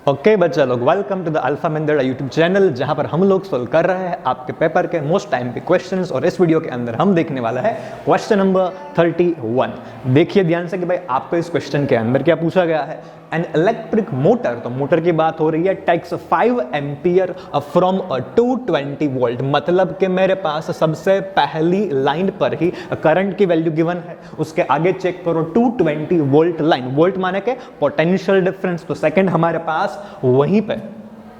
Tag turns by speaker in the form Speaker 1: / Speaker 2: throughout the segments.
Speaker 1: Okay बच्चा लोग, welcome to the alpha Mendada YouTube channel, जहां पर हम लोग सोल्व कर रहे हैं आपके पेपर के मोस्ट टाइम पे क्वेश्चंस। और इस वीडियो के अंदर हम देखने वाला है क्वेश्चन नंबर 31। देखिए ध्यान से कि भाई आपको इस क्वेश्चन के अंदर क्या पूछा गया है। एन इलेक्ट्रिक मोटर, तो मोटर की बात हो रही है, टेक्स 5 एम्पियर फ्रॉम 220 वोल्ट। मतलब कि मेरे पास सबसे पहली लाइन पर ही करंट की वैल्यू गिवन है, उसके आगे चेक करो 220 वोल्ट लाइन। वोल्ट माने के पोटेंशियल डिफरेंस, तो सेकंड हमारे पास वहीं पे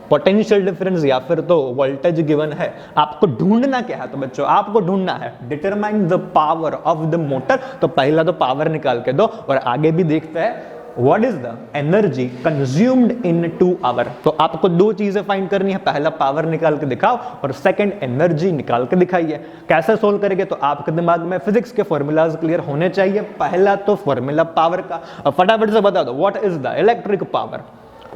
Speaker 1: पोटेंशियल डिफरेंस या फिर तो वोल्टेज गिवन है। आपको ढूंढना क्या है, तो बच्चों आपको ढूंढना है determine the power of the motor. तो पहला तो पावर निकाल के दो और आगे भी देखते हैं What is the energy consumed in 2 hours। तो आपको दो चीजें फाइंड करनी है, पहला पावर निकाल के दिखाओ और सेकंड एनर्जी निकाल के दिखाइए। कैसे सोल्व करेंगे, तो आपके दिमाग में फिजिक्स के फॉर्मूलाज क्लियर होने चाहिए। पहला तो फॉर्मूला पावर का, फटाफट से बता दो what is the electric power.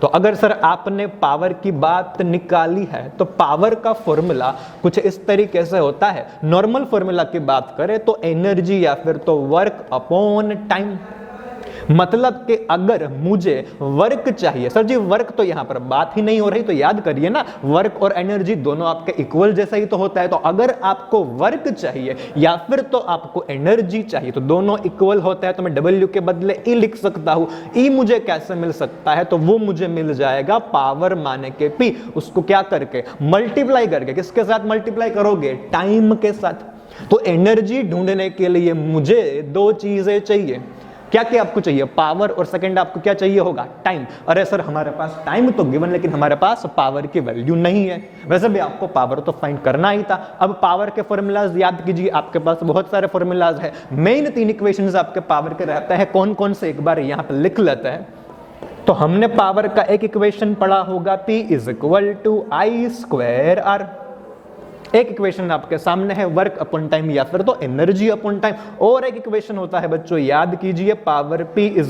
Speaker 1: तो अगर सर आपने पावर की बात निकाली है तो पावर का फॉर्मूला कुछ इस तरीके से होता है। नॉर्मल फॉर्मूला की बात करें तो एनर्जी या फिर तो वर्क अपॉन टाइम। मतलब कि अगर मुझे वर्क चाहिए, सर जी वर्क तो यहां पर बात ही नहीं हो रही, तो याद करिए ना, वर्क और एनर्जी दोनों आपके इक्वल जैसा ही तो होता है। तो अगर आपको वर्क चाहिए या फिर तो आपको एनर्जी चाहिए तो दोनों इक्वल होता है। तो मैं W के बदले E लिख सकता हूं। E मुझे कैसे मिल सकता है, तो वो मुझे मिल जाएगा पावर माने के P, उसको क्या करके मल्टीप्लाई करके। किसके साथ मल्टीप्लाई करोगे, टाइम के साथ। तो एनर्जी ढूंढने के लिए मुझे दो चीजें चाहिए। क्या क्या आपको चाहिए, पावर, और सेकंड आपको क्या चाहिए होगा, टाइम। अरे सर हमारे पास टाइम तो गिवन, लेकिन हमारे पास पावर की वैल्यू नहीं है। वैसे भी आपको पावर तो फाइंड करना ही था। अब पावर के फॉर्मूलाज याद कीजिए, आपके पास बहुत सारे फॉर्मूलाज है। मेन 3 इक्वेशंस आपके पावर के रहते हैं। कौन कौन से एक बार यहां पे लिख लेते हैं। तो हमने पावर का एक इक्वेशन पढ़ा होगा, P = I²R। एक इक्वेशन आपके सामने है वर्क अपॉन टाइम या फिर तो एनर्जी अपॉन टाइम। और एक इक्वेशन होता है बच्चों, याद कीजिए, पावर P =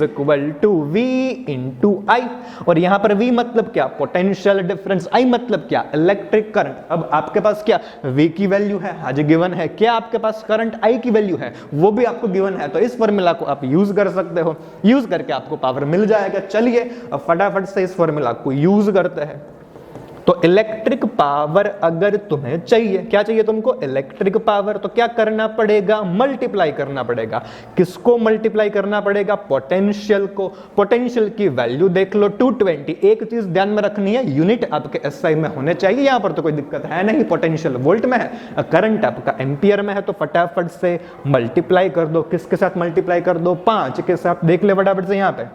Speaker 1: V × I। और यहां पर V मतलब क्या, पोटेंशियल डिफरेंस। I मतलब क्या, इलेक्ट्रिक करंट। अब आपके पास क्या V की वैल्यू है, आज गिवन है। क्या आपके पास करंट I की वैल्यू है, वो भी आपको गिवन है। तो इस फॉर्मूला को आप यूज कर सकते हो, यूज करके आपको पावर मिल जाएगा। चलिए अब फटाफट से इस फॉर्मूला को यूज करते हैं। तो इलेक्ट्रिक पावर अगर तुम्हें चाहिए, क्या चाहिए तुमको, इलेक्ट्रिक पावर, तो क्या करना पड़ेगा, मल्टीप्लाई करना पड़ेगा। किसको मल्टीप्लाई करना पड़ेगा, पोटेंशियल को। पोटेंशियल की वैल्यू देख लो 220। एक चीज ध्यान में रखनी है, यूनिट आपके SI में होने चाहिए। यहां पर तो कोई दिक्कत है नहीं, पोटेंशियल वोल्ट में है, करंट आपका एम्पियर में है। तो फटाफट से मल्टीप्लाई कर दो। किसके साथ मल्टीप्लाई कर दो, 5 के साथ। देख ले फटाफट से, यहां पे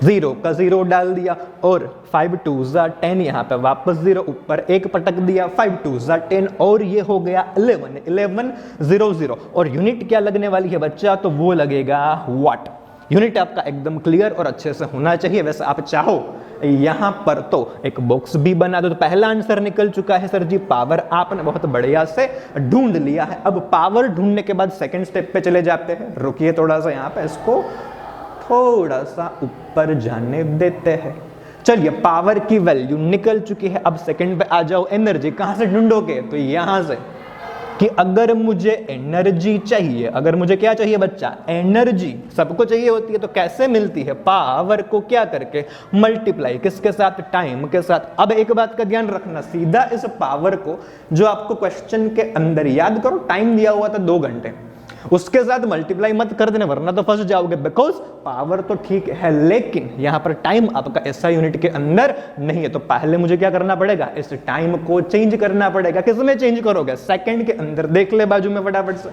Speaker 1: 0 का 0 डाल दिया और 5 × 2 = 10, यहाँ पे वापस 0, ऊपर 1 पटक दिया, 5 × 2 = 10 और ये हो गया 1100। और यूनिट क्या लगने वाली है बच्चा, तो वो लगेगा वाट। यूनिट आपका एकदम क्लियर और अच्छे से होना चाहिए। वैसे आप चाहो यहां पर तो एक बॉक्स भी बना दो। तो पहला आंसर निकल चुका है सर जी, पावर आपने बहुत बढ़िया से ढूंढ लिया है। अब पावर ढूंढने के बाद सेकंड स्टेप पे चले जाते हैं। रुकिए थोड़ा सा, यहां पे इसको थोड़ा सा ऊपर जाने देते हैं। चलिए पावर की वैल्यू निकल चुकी है। अब सेकंड पे आ जाओ, एनर्जी कहां से ढूंढोगे, तो यहां से कि अगर मुझे एनर्जी चाहिए, अगर मुझे क्या चाहिए बच्चा, एनर्जी सबको चाहिए होती है। तो कैसे मिलती है, पावर को क्या करके मल्टीप्लाई, किसके साथ, टाइम के साथ। अब एक बात का ध्यान रखना, सीधा इस पावर को जो आपको क्वेश्चन के अंदर, याद करो टाइम दिया हुआ था 2 घंटे, उसके साथ मल्टीप्लाई मत कर देना वरना तो फंस जाओगे। बिकॉज पावर तो ठीक है लेकिन यहां पर टाइम आपका SI यूनिट के अंदर नहीं है। तो पहले मुझे क्या करना पड़ेगा, इस टाइम को चेंज करना पड़ेगा। किसमें चेंज करोगे, सेकंड के अंदर। देख ले बाजू में फटाफट से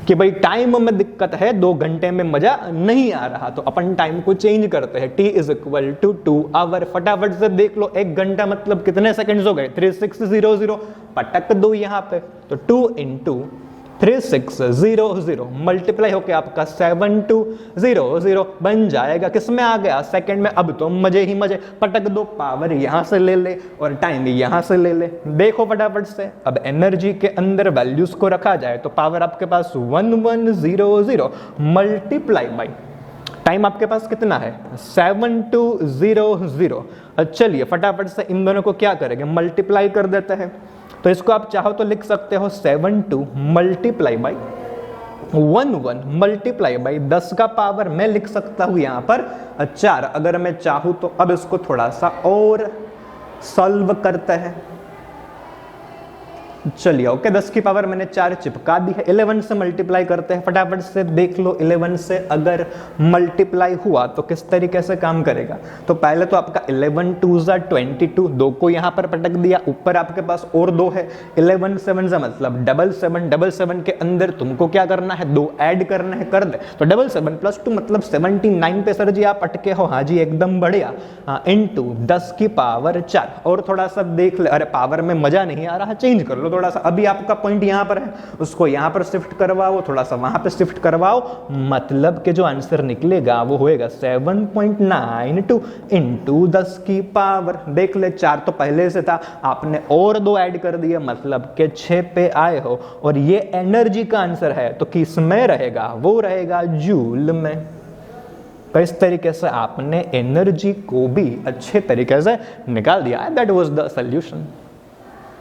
Speaker 1: कि भाई टाइम में दिक्कत है, 2 घंटे में मजा नहीं आ रहा, तो अपन टाइम को चेंज करते हैं। T = 2 hour. फटाफट से देख लो, 1 घंटा मतलब कितने सेकंड्स हो गए, 3600। पटक दो यहां पे, तो 2 × 3600 मल्टीप्लाई होके आपका 7200 बन जाएगा। किसमें आ गया, सेकंड में। अब तो मजे ही मजे, पटक दो, पावर यहां से ले ले और टाइम यहां से ले ले। देखो फटाफट से, अब एनर्जी के अंदर वैल्यूज को रखा जाए तो पावर आपके पास 1100 मल्टीप्लाई बाई टाइम आपके पास कितना है, 7200। चलिए फटाफट से इन दोनों को क्या करेंगे, मल्टीप्लाई कर देते हैं। तो इसको आप चाहो तो लिख सकते हो 72 मल्टीप्लाई बाई 1 मल्टीप्लाई बाई 10 का पावर मैं लिख सकता हूं यहां पर 4। अगर मैं चाहूं तो अब इसको थोड़ा सा और सॉल्व करते हैं। चलिए ओके, 10 की पावर मैंने 4 चिपका दी है। 11 से मल्टीप्लाई करते हैं, फटाफट से देख लो 11 से अगर मल्टीप्लाई हुआ तो किस तरीके से काम करेगा। तो पहले तो आपका 11 2 ज़ा 22, 2 को यहां पर पटक दिया, ऊपर आपके पास और 2 है। 11 7 ज़ा मतलब 77, 77 के अंदर तुमको क्या करना है, 2 ऐड करना है, कर दे। तो 77 + 2 मतलब 79 पे सर जी आप अटके हो। हाँ जी एकदम बढ़िया। इनटू 10 की पावर 4। और थोड़ा सा देख ले, अरे पावर में मजा नहीं आ रहा, चेंज कर लो थोड़ा सा। अभी आपका पॉइंट यहां पर है, उसको यहां पर शिफ्ट करवाओ, थोड़ा सा वहां पे शिफ्ट करवाओ, मतलब कि जो आंसर निकलेगा वो होएगा 7.92 इनटू 10 की पावर। देख ले 4 तो पहले से था, आपने और 2 ऐड कर दिए, मतलब कि 6 पे आए हो। और ये एनर्जी का आंसर है, तो किस में रहेगा, वो रहेगा जूल में। तो इस तरीके से आपने एनर्जी को भी अच्छे तरीके से निकाल दिया। That was the solution.